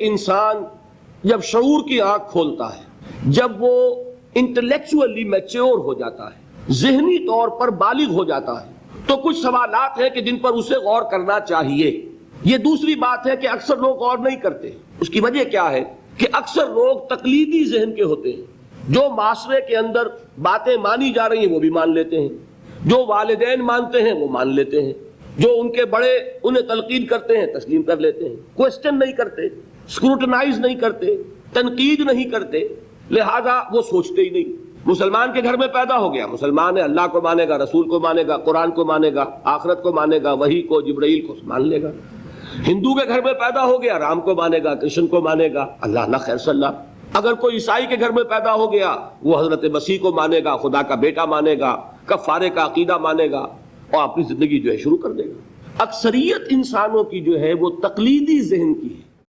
इंसान जब शऊर की आंख खोलता है, जब वो इंटेलेक्चुअली मैच्योर हो जाता है, ज़हनी तौर पर बालिग हो जाता है, तो कुछ सवालात हैं कि जिन पर उसे गौर करना चाहिए। ये दूसरी बात है कि अक्सर लोग गौर नहीं करते। उसकी वजह क्या है कि अक्सर लोग तकलीदी जहन के होते हैं, जो माशरे के अंदर बातें मानी जा रही हैं वो भी मान लेते हैं, जो वालिदैन मानते हैं वो मान लेते हैं, जो उनके बड़े उन्हें तलकीन करते हैं तस्लीम कर लेते हैं, क्वेश्चन नहीं करते, स्क्रूटनाइज नहीं करते, तनकीद नहीं करते, लिहाजा वो सोचते ही नहीं। मुसलमान के घर में पैदा हो गया, मुसलमान है, अल्लाह को मानेगा, रसूल को मानेगा, कुरान को मानेगा, आखिरत को मानेगा, वही को, जिब्राइल को मान लेगा। हिंदू के घर में पैदा हो गया, राम को मानेगा, कृष्ण को मानेगा, अल्लाह ना खैर सल्लाह। अगर कोई ईसाई के घर में पैदा हो गया, वो हजरत मसीह को मानेगा, खुदा का बेटा मानेगा, कफ़ारे का अकीदा मानेगा और अपनी जिंदगी जो है शुरू कर देगा। अक्सरियत इंसानों की जो है वो तकलीदी ज़हन की है।